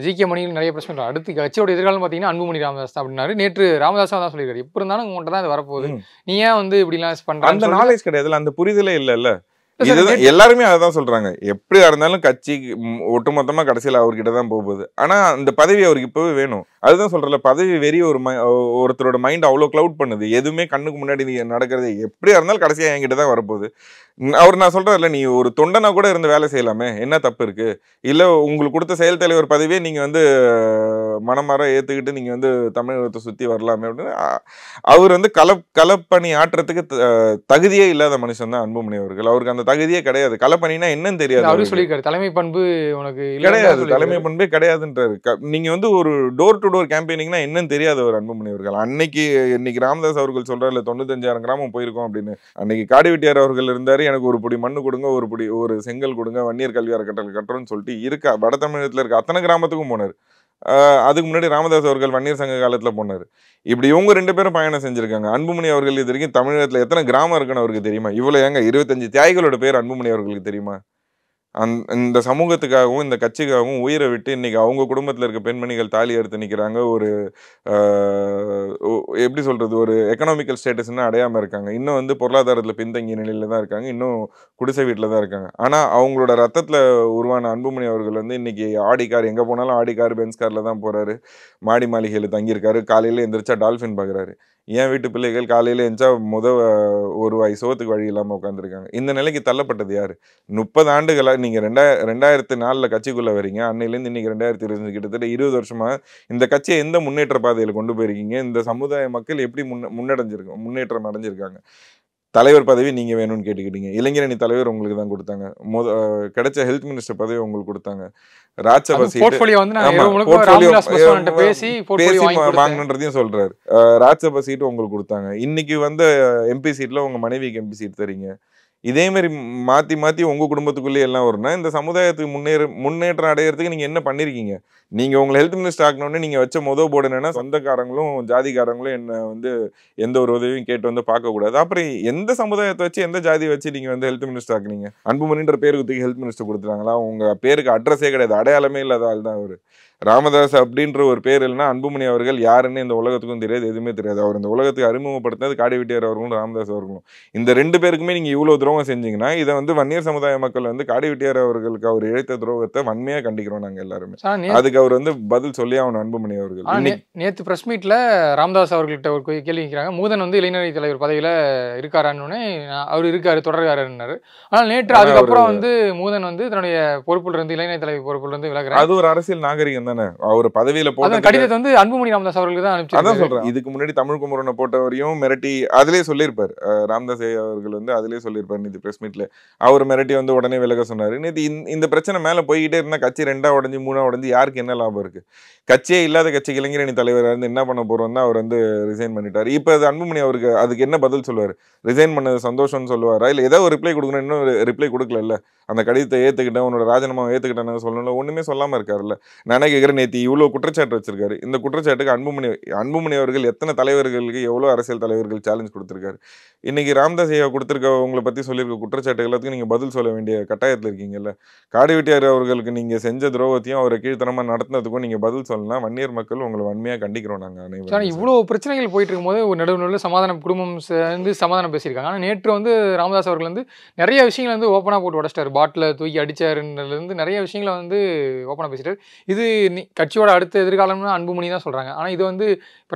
ஜி.கே. மணியில் நிறைய பிரச்சனை அடுத்து கட்சியோட எதிர்காலம் பாத்தீங்கன்னா அன்புமணி ராமதாஸ் தான் அப்படின்னாரு. நேற்று ராமதாஸ் தான் சொல்லியிருக்காரு, எப்படி இருந்தாலும் உங்கள்கிட்ட தான் இது வரப்போகுது, நீ ஏன் வந்து இப்படி எல்லாம் பண்ற? அந்த நாலேஜ் கிடையாதுல, அந்த புரிதலே இல்ல. எல்லாருமே அதான் சொல்றாங்க. எப்படியா இருந்தாலும் கட்சி ஒட்டுமொத்தமா கடைசியில் அவர்கிட்ட தான் போகுது. ஆனா அந்த பதவி அவருக்கு இப்பவே வேணும். அதுதான் சொல்றல, பதவி வெறி ஒருத்தரோட மைண்ட் அவ்வளோ கிளவுட் பண்ணுது. எதுவுமே கண்ணுக்கு முன்னாடி நீ நடக்கிறது எப்படியா இருந்தாலும் கடைசியா என்கிட்ட தான் வரப்போகுது. நான் சொல்றேன்ல, நீ ஒரு தொண்டனா கூட இருந்து வேலை செய்யலாமே, என்ன தப்பு இருக்கு? இல்ல உங்களுக்கு கொடுத்த செயல் தலைவர் பதவியே நீங்க வந்து மனமாற ஏத்துக்கிட்டு நீங்க வந்து தமிழகத்தை சுத்தி வரலாமே அப்படின்னு அவர் வந்து களப்பணி ஆட்டுறதுக்கு தகுதியே இல்லாத மனுஷன் தான் அன்புமணி அவர்கள். அவருக்கு அந்த தகுதியே கிடையாது. களப்பணினா என்னன்னு தெரியாது. அவரு சொல்லியிருக்காரு, தலைமை பண்பு உனக்கு கிடையாது, தலைமை பண்பே கிடையாதுன்றாரு. நீங்க வந்து ஒரு டோர் டு டோர் கேம்பெயினிங்னா என்னன்னு தெரியாது ஒரு அன்புமணி அவர்கள். இன்னைக்கு ராமதாஸ் அவர்கள் சொல்றாரு 95,000 கிராமம் போயிருக்கோம் அப்படின்னு. அன்னைக்கு காடிவெட்டியார் அவர்கள் இருந்தாரு, எனக்கு ஒரு புடி மண்ணு கொடுங்க, ஒரு செங்கல் கொடுங்க, வன்னியர் கல்வி அறக்கட்டளை கட்டுறோம்னு சொல்லிட்டு வட தமிழகத்துல இருக்க அத்தனை கிராமத்துக்கும் போனாரு. அதுக்கு முன்னாடி ராமதாஸ் அவர்கள் வன்னியர் சங்க காலத்துல போனாரு. இப்படி இவங்க 2 பேரும் பயணம் செஞ்சிருக்காங்க. அன்புமணி அவர்கள் இது வரைக்கும் தமிழகத்துல எத்தனை கிராமம் இருக்குன்னு அவருக்கு தெரியுமா? இவ்வளவு 25 தியாகிகளோட பேர் அன்புமணி அவர்களுக்கு தெரியுமா? இந்த சமூகத்துக்காகவும் இந்த கட்சிக்காகவும் உயிரை விட்டு இன்னைக்கு அவங்க குடும்பத்தில் இருக்க பெண்மணிகள் தாலி எடுத்து நிற்கிறாங்க. ஒரு எப்படி சொல்றது, ஒரு எக்கனாமிக்கல் ஸ்டேட்டஸ்ன்னு அடையாமல் இருக்காங்க. இன்னும் வந்து பொருளாதாரத்தில் பின்தங்கிய நிலையில தான் இருக்காங்க. இன்னும் குடிசை வீட்டில் தான் இருக்காங்க. ஆனால் அவங்களோட ரத்தத்தில் உருவான அன்புமணி அவர்கள் வந்து இன்னைக்கு ஆடி கார், எங்கே போனாலும் ஆடி கார், பென்ஸ் காரில் தான் போறாரு. மாடி மாளிகையில் தங்கியிருக்காரு. காலையில் எந்திரிச்சா டால்ஃபின் பார்க்குறாரு. என் வீட்டு பிள்ளைகள் காலையில் எந்திரிச்சா ஒரு வாய் சோத்துக்கு வழி இல்லாமல் உட்காந்துருக்காங்க. இந்த நிலைக்கு தள்ளப்பட்டது யாரு? 30 ஆண்டுகளாக நீங்கள் 2004 கட்சிக்குள்ளே வரீங்க. அன்னையிலேருந்து இன்னைக்கு 2025 கிட்டத்தட்ட 20 வருஷமா இந்த கட்சியை எந்த முன்னேற்ற பாதையில் கொண்டு போயிருக்கீங்க? இந்த சமுதாய மக்கள் எப்படி முன்னேற்றம் அடைஞ்சிருக்காங்க? தலைவர் பதவி நீங்க வேணும்னு கேட்டுக்கிட்டீங்க. இளைஞரணி தலைவர் உங்களுக்கு தான் கொடுத்தாங்க. கிடைச்ச ஹெல்த் மினிஸ்டர் பதவி உங்களுக்கு கொடுத்தாங்க. ராஜ்சபா சீட் பேசி வாங்கணுன்றதையும் சொல்றாரு. ராஜ்சபா சீட் உங்களுக்கு கொடுத்தாங்க. இன்னைக்கு வந்த எம்பி சீட்ல உங்க மனைவிக்கு எம்பி சீட் தரீங்க. இதே மாதிரி மாத்தி மாத்தி உங்க குடும்பத்துக்குள்ளேயே எல்லாம் வரும்னா இந்த சமுதாயத்துக்கு முன்னேற்றம் அடையிறதுக்கு நீங்க என்ன பண்ணிருக்கீங்க? நீங்க உங்களை ஹெல்த் மினிஸ்டர் ஆக்கணும்னு நீங்க வச்ச போர்டு என்னன்னா, சொந்தக்காரங்களும் ஜாதிக்காரங்களும் என்ன வந்து எந்த ஒரு உதவியும் கேட்டு வந்து பார்க்க கூடாது. அப்புறம் எந்த சமுதாயத்தை வச்சு எந்த ஜாதியை வச்சு நீங்க வந்து ஹெல்த் மினிஸ்டர் ஆக்குனீங்க? அன்புமணின்ற பேருக்கு தூக்கி ஹெல்த் மினிஸ்டர் கொடுத்துட்டாங்களா? உங்க பேருக்கு அட்ரஸே கிடையாது, அடையாளமே இல்லாத ஆள் தான் அவரு. ராமதாஸ் அப்படின்ற ஒரு பேர் இல்லைன்னா அன்புமணி அவர்கள் யாருன்னு இந்த உலகத்துக்கும் தெரியாது, எதுவுமே தெரியாது. அவர் இந்த உலகத்துக்கு அறிமுகப்படுத்தினது காடி வெட்டியார் அவர்களும் ராமதாஸ் அவர்களும். இந்த 2 பேருக்குமே நீங்க இவ்வளவு துரோகம் செஞ்சீங்கன்னா இதை வந்து வன்னியர் சமுதாய மக்கள் வந்து காடி வெட்டியார் அவர்களுக்கு அவர் இழைத்த துரோகத்தை வன்மையா கண்டிக்கிறோம் நாங்க எல்லாருமே. அதுக்கு அவர் வந்து பதில் சொல்லி அவன் அன்புமணி அவர்கள் நேற்று பிரஸ் மீட்ல ராமதாஸ் அவர்கள்ட்ட ஒரு கேள்வி கேட்கிறாங்க. மூதன் வந்து இளைஞரணி தலைவர் பதவியில இருக்காரான்னு, அவர் இருக்காரு, தொடர்காரன்னாரு. ஆனால் நேற்று அதுக்கப்புறம் வந்து மூதன் வந்து தன்னுடைய பொறுப்புல இருந்து, இளைஞரணி தலைவர் பொறுப்புல இருந்து விலகிறார். அது ஒரு அரசியல் நாகரிகம் தானே. அவர் பதவியில போட்ட கடிதத்தை வந்து அன்புமணி ராமதாஸ் அவர்களுக்கு தான் அனுப்பிச்சு. அதான் சொல்றேன். இதுக்கு முன்னாடி தமிழ் குமரனை போட்டவரையும் மிரட்டி அதிலே சொல்லியிருப்பாரு. ராமதாஸ் அவர்கள் வந்து அதிலே சொல்லியிருப்பாரு நேற்று பிரஸ் மீட்ல. அவர் மிரட்டி வந்து உடனே விலக சொன்னாரு. நேற்று இந்த பிரச்சனை மேல போய்கிட்டே இருந்தா கட்சி 2ஆ உடஞ்சி 3ஆ உடஞ்சி யாருக்கு என்ன லாபம் இருக்கு? கட்சியே இல்லாத கட்சிக்கு இளைஞரணி தலைவராக இருந்து என்ன பண்ண போறோம் தான் அவர் வந்து ரிசைன் பண்ணிட்டாரு. இப்போ அது அன்புமணி அவருக்கு அதுக்கு என்ன பதில் சொல்லுவார்? ரிசைன் பண்ணது சந்தோஷம்னு சொல்லுவாரா? இல்லை ஏதாவது ஒரு ரிப்ளை கொடுக்கணும்? இன்னும் ரிப்ளை கொடுக்கல. அந்த கடிதத்தை ஏற்றுக்கிட்டேன், உன்னோட ராஜினாமாவை ஏற்றுக்கிட்டேன்னு சொல்லணும், ஒன்றுமே சொல்லாமல் இருக்காருல்ல. நான் கேட்குறேன், நேற்று இவ்வளோ குற்றச்சாட்டு வச்சிருக்காரு. இந்த குற்றச்சாட்டுக்கு அன்புமணி அவர்கள் எத்தனை தலைவர்களுக்கு, எவ்வளோ அரசியல் தலைவர்கள் சேலஞ்ச் கொடுத்துருக்காரு. இன்னைக்கு ராமதாஸ் ஐயா கொடுத்துருக்க உங்களை பற்றி சொல்லியிருக்க குற்றச்சாட்டு எல்லாத்துக்கும் நீங்கள் பதில் சொல்ல வேண்டிய கட்டாயத்தில் இருக்கீங்கல்ல. காடி வெட்டியார் அவர்களுக்கு நீங்கள் செஞ்ச துரோகத்தையும் அவரை கீழ்த்தனமாக நடத்தினதுக்கும் நீங்கள் பதில் சொல்லலாம். வன்னியர் மக்கள் உங்களை வன்மையாக கண்டிக்கிறோம். நாங்கள் அனைவரும் இவ்வளோ பிரச்சனைகள் போயிட்டு இருக்கும்போது ஒரு நடுவில் சமாதானம், குடும்பம் சேர்ந்து சமாதானம் பேசியிருக்காங்க. ஆனால் நேற்று வந்து ராமதாஸ் அவர்கள் வந்து நிறைய விஷயங்கள் வந்து ஓப்பனாக போட்டு உடச்சிட்டாரு. பாட்டில் தூக்கி அடிச்சாருன்றது நிறைய விஷயங்களை வந்து ஓப்பனாக பேசிட்டாரு. இது கட்சியோட அடுத்த எதிர்காலம்னு அன்புமணி தான் சொல்றாங்க. ஆனா இது வந்து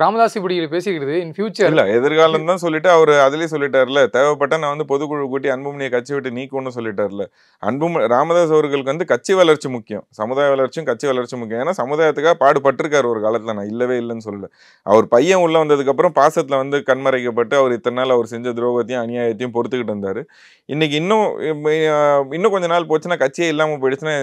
ராமதாஸ் இப்படி பேசிக்கிறது இன் ஃபியூச்சர் இல்ல, எதிர்காலம் தான் சொல்லிட்டு அவர் அதுலயே சொல்லிட்டாருல. தேவைப்பட்ட நான் வந்து பொதுக்குழு கூட்டி அன்புமணியை கட்சி விட்டு நீக்கும்னு சொல்லிட்டாருல. ராமதாஸ் அவர்களுக்கு வந்து கட்சி வளர்ச்சி முக்கியம், சமுதாய வளர்ச்சியும் கட்சி வளர்ச்சி முக்கியம். ஏன்னா சமுதாயத்துக்காக பாடுபட்டிருக்காரு ஒரு காலத்துல. நான் இல்லவே இல்லைன்னு சொல்லல. அவர் பையன் உள்ள வந்ததுக்கு அப்புறம் பாசத்துல வந்து கண்மறைக்கப்பட்டு அவர் இத்தனை நாள் அவர் செஞ்ச துரோகத்தையும் அநியாயத்தையும் பொறுத்துக்கிட்டு இருந்தாரு. இன்னைக்கு இன்னும் கொஞ்ச நாள் போச்சுன்னா கட்சியே இல்லாம போயிடுச்சுன்னா,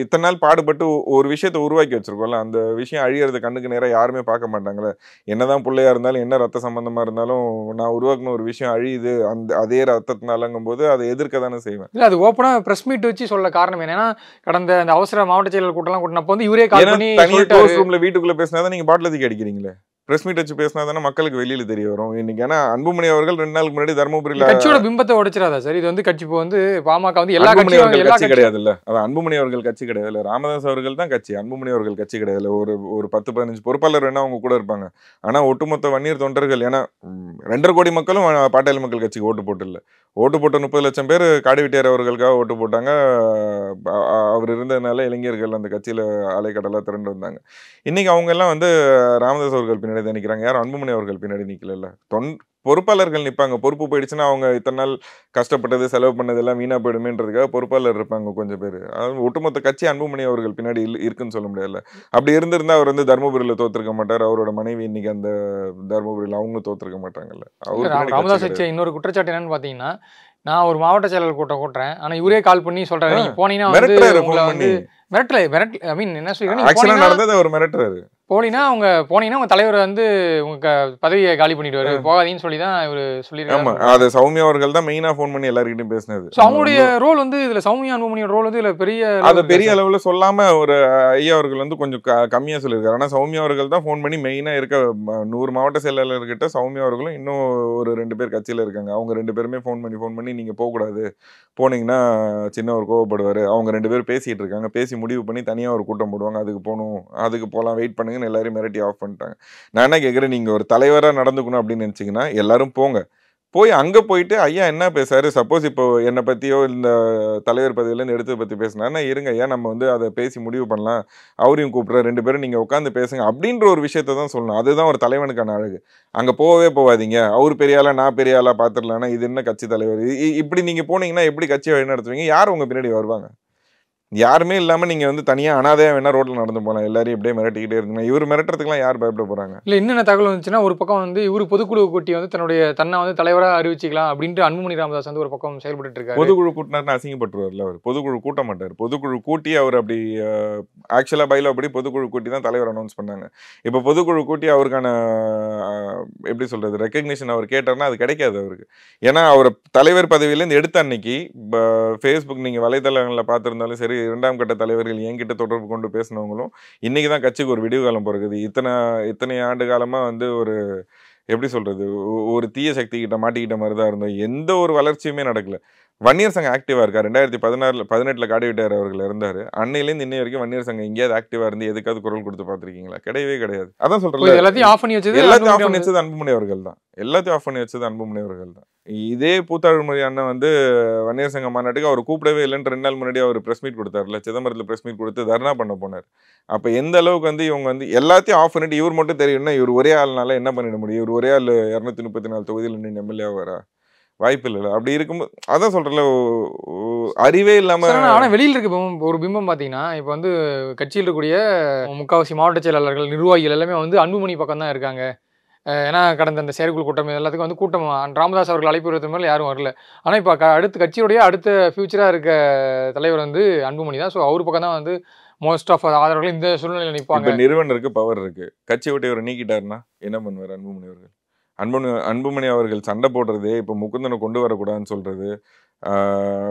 இத்தனை நாள் பாடுபட்டு ஒரு விஷயத்தை உருவாக்கி வச்சிருக்கோம்ல, அந்த விஷயம் அழியறது கண்ணுக்கு நேரம் யாருமே பார்க்க மாட்டாங்களே. என்னதான் பிள்ளையா இருந்தாலும் என்ன ரத்த சம்பந்தமா இருந்தாலும் நான் உருவாக்குன ஒரு விஷயம் அழியுது அதே ரத்தத்தினாலங்கும் போது அதை எதிர்க்க தானே செய்வேன். இல்ல, அது ஓப்பனா பிரஸ் மீட் வச்சு சொல்ல காரணம் என்னன்னா, கடந்த அந்த அவசர மாவட்ட செயலர் கூட்டம்லாம் கூட்டினப்போ வந்து இவரே கால் பண்ணி ரூம்ல வீட்டுக்குள்ள பேசினாதான் நீங்க பாட்டில் தூக்கி அடிக்கிறீங்களே. பிரஸ் மீட் வச்சு பேசினா தானே மக்களுக்கு வெளியில தெரிய வரும். இன்னைக்கு ஏன்னா அன்புமணி அவர்கள் 2 நாளுக்கு முன்னாடி தர்மபுரியில கட்சியோட பிம்பத்தை உடைச்சிடாதா சார்? இது வந்து கட்சி இப்போ வந்து பாமக வந்து எல்லா கட்சி கிடையாதுல்ல. அதான் அன்புமணி அவர்கள் கட்சி கிடையாதுல்ல, ராமதாஸ் அவர்கள் தான் கட்சி. அன்புமணி அவர்கள் கட்சி கிடையாதுல்ல. ஒரு 10-15 பொறுப்பாளர் வேணா அவங்க கூட இருப்பாங்க. ஆனா ஒட்டுமொத்த வன்னியர் தொண்டர்கள், ஏன்னா 2.5 கோடி மக்களும் பாட்டாளி மக்கள் கட்சிக்கு ஓட்டு போட்டு இல்லை. ஓட்டு போட்ட 30 லட்சம் பேர் காடி வெட்டியார் அவர்களுக்காக ஓட்டு போட்டாங்க. அவர் இருந்ததுனால இளைஞர்கள் அந்த கட்சியில அலைக்கடலா திரண்டு வந்தாங்க. இன்னைக்கு அவங்க எல்லாம் வந்து ராமதாஸ் அவர்கள் பின்னாடி தான் நிற்கிறாங்க. யாரும் அன்புமணி அவர்கள் பின்னாடி நிக்கல. பொறுப்பாளர்கள் நிற்பாங்க. பொறுப்பு போயிடுச்சுன்னா அவங்க இத்தனை நாள் கஷ்டப்பட்டது செலவு பண்ணது எல்லாம் வீணா போயிடுமேன்றதுக்காக பொறுப்பாளர் இருப்பாங்க கொஞ்சம் பேர். அதாவது ஒட்டுமொத்த கட்சி அன்புமணி அவர்கள் பின்னாடி இருக்குன்னு சொல்ல முடியாது. அப்படி இருந்திருந்தா அவர் வந்து தர்மபுரியில தோத்திருக்க மாட்டார். அவரோட மனைவி இன்னைக்கு அந்த தர்மபுரியில அவங்க தோத்திருக்க மாட்டாங்கல்ல. ராமதாஸ் இன்னொரு குற்றச்சாட்டு என்னன்னு பாத்தீங்கன்னா, நான் ஒரு மாவட்ட செயலர் கூட்டம் கூட்டுறேன், ஆனா இவரே கால் பண்ணி சொல்றாரு, நீங்க போனீங்கன்னா வந்து மிரட்டல ஐ மீன் என்ன சொல்றீங்க, நடந்தது அவர் மிரட்டுறாரு. போனீங்கன்னா அவங்க தலைவர் வந்து உங்க பதவியை காலி பண்ணிடுவாரு, போகாதீங்கன்னு சொல்லி தான் இவர் ஆமா, சொல்லியிருக்காரு. அது சௌமியா அவர்கள் தான் மெயினா ஃபோன் பண்ணி எல்லார்கிட்டயும் பேசினது. ஸோ அவங்களுடைய ரோல் வந்து இதுல சௌமியா அன்புமணியோட ரோல் வந்து இதுல பெரிய அது பெரிய அளவுல சொல்லாம ஒரு ஐயா அவர்கள் வந்து கொஞ்சம் கம்மியா சொல்லியிருக்காரு. ஆனா சௌமியா அவர்கள் தான் ஃபோன் பண்ணி மெயினா இருக்க 100 மாவட்ட செயலாளர்கிட்ட சௌமியா அவர்களும் இன்னும் ஒரு 2 பேர் கட்சியில இருக்காங்க. அவங்க 2 பேருமே ஃபோன் பண்ணி நீங்க போகக்கூடாது, போனீங்கன்னா சின்னவர் கோவப்படுவாரு, அவங்க 2 பேரும் பேசிட்டு இருக்காங்க, பேசி முடிவு பண்ணி தனியா ஒரு கூட்டம் போடுவாங்க, அதுக்கு போகணும், அதுக்கு போகலாம், வெயிட் பண்ணுங்கன்னு எல்லாரும் மிரட்டி ஆஃப் பண்ணிட்டாங்க. நான் என்ன கேட்குறேன், நீங்க ஒரு தலைவரா நடந்துக்கணும் அப்படின்னு நினைச்சீங்கன்னா எல்லாரும் போங்க, போய் அங்கே போயிட்டு ஐயா என்ன பேசுறாரு, சப்போஸ் இப்போ என்னை பற்றியோ இந்த தலைவர் பதவியிலேருந்து எடுத்து பற்றி பேசினாருன்னா இருங்க ஐயா, நம்ம வந்து அதை பேசி முடிவு பண்ணலாம், அவரையும் கூப்பிட்ற 2 பேரும் நீங்கள் உட்காந்து பேசுங்க அப்படின்ற ஒரு விஷயத்த தான் சொல்லணும். அதுதான் ஒரு தலைவனுக்கான அழகு. அங்கே போகவே போகாதீங்க, அவர் பெரிய ஆளா நான் பெரிய ஆளா பார்த்துடலான்னா இது என்ன கட்சி தலைவர், இப்படி நீங்கள் போனீங்கன்னா எப்படி கட்சியை வழி நடத்துவீங்க, யார் உங்கள் பின்னாடி வருவாங்க? யாருமே இல்லாமல் நீங்கள் வந்து தனியாக அனாதையாக வேணா ரோட்டில் நடந்து போகலாம், எல்லாரையும் இப்படியே மிரட்டிக்கிட்டே இருந்தீங்கன்னா இவர் மிரட்டுறதுக்குலாம் யார் பயப்பட போகிறாங்க? இல்லை என்னென்ன தகவல் வந்துச்சுன்னா, ஒரு பக்கம் வந்து இவர் பொதுக்குழு கூட்டி வந்து தன்னை வந்து தலைவராக அறிவிச்சிக்கலாம் அப்படின்ட்டு அன்புமணி ராமதாஸ் வந்து ஒரு பக்கம் செயல்பட்டு இருக்காரு. பொதுக்குழு கூட்டினார்னு அசிங்கப்பட்டுருவார்ல அவர். பொதுக்குழு கூட்ட மாட்டார். பொதுக்குழு கூட்டி அவர் அப்படி ஆக்சுவலாக பைலோ அப்படி பொதுக்குழு கூட்டி தான் தலைவர் அனௌன்ஸ் பண்ணாங்க. இப்போ பொதுக்குழு கூட்டி அவருக்கான எப்படி சொல்றது ரெக்கக்னிஷன் அவர் கேட்டார்னா அது கிடைக்காது அவருக்கு. ஏன்னா அவர் தலைவர் பதவியிலேருந்து எடுத்த அன்னைக்கு ஃபேஸ்புக் நீங்கள் வலைதளங்களில் பார்த்துருந்தாலும் சரி, 2ஆம் கட்ட தலைவர்கள் என்கிட்ட தொடர்பு கொண்டு பேசினவங்களும் இன்னைக்கு தான் கட்சிக்கு ஒரு விடிவு காலம் பிறகுது. இத்தனை ஆண்டு காலமாக வந்து ஒரு எப்படி சொல்றது ஒரு தீய சக்தி கிட்ட மாட்டிக்கிட்ட மாதிரி தான் இருந்தோம். எந்த ஒரு வளர்ச்சியுமே நடக்கல. வன்னியர் சங்கம் ஆக்டிவா இருக்கா? 2018 காடி விட்டார் அவர்கள் இருந்தாரு. அன்னையிலேருந்து இன்னை வரைக்கும் வன்னியர் சங்கம் எங்கேயாவது ஆக்டிவா இருந்து எதுக்காவது குரல் கொடுத்து பார்த்துருக்கீங்களா? கிடையவே கிடையாது. அதான் சொல்றேன், எல்லாத்தையும் ஆஃப் பண்ணி வச்சது அன்புமணி அவர்கள் தான். எல்லாத்தையும் ஆஃப் பண்ணி வச்சது அன்புமணி அவர்கள் தான். இதே பூத்தாழ்மொழி அண்ணன் வந்து வன்னியர் சங்க மாநாட்டுக்கு அவர் கூப்பிடவே இல்லைன்னு 2 நாள் முன்னாடி அவர் பிரஸ் மீட் கொடுத்தாருல, சிதம்பரத்தில் பிரஸ் மீட் கொடுத்து தர்ணா பண்ண போனார். அப்போ எந்த அளவுக்கு வந்து இவங்க வந்து எல்லாத்தையும் ஆஃப் பண்ணிட்டு இவர் மட்டும் தெரியும்னா இவர் ஒரே ஆள்னால என்ன பண்ணிட முடியும்? இவர் ஒரே ஆள் 234 தொகுதியில் நின்று எம்எல்ஏ வரா? வாய்ப்பு இல்லை. அப்படி இருக்கும்போது அதான் சொல்றேன்ல, அறிவே இல்லாம. ஆனா வெளியில இருக்க ஒரு பிம்பம் பாத்தீங்கன்னா, இப்ப வந்து கட்சியில் இருக்கக்கூடிய முக்காவாசி மாவட்ட செயலாளர்கள், நிர்வாகிகள் எல்லாமே வந்து அன்புமணி பக்கம் தான் இருக்காங்க. ஏன்னா கடந்த அந்த செயற்குழு கூட்டம் எல்லாத்துக்கும் வந்து கூட்டம் ராமதாஸ் அவர்கள் அழைப்பு விடுறது மேலே யாரும் வரல. ஆனா இப்ப அடுத்த கட்சியுடைய அடுத்த ஃபியூச்சரா இருக்க தலைவர் வந்து அன்புமணி தான். ஸோ அவர் பக்கம் தான் வந்து மோஸ்ட் ஆஃப் ஆதரவுகள் இந்த சூழ்நிலையில் நிற்பாங்க. நிறுவனருக்கு பவர் இருக்கு. கட்சி விட்டு இவரை நீக்கிட்டாருன்னா என்ன பண்ணுவார் அன்புமணி அவர்கள்? அன்புமணி அவர்கள் சண்டை போடுறது, இப்போ முகுந்தனை கொண்டு வரக்கூடாதுன்னு சொல்றது,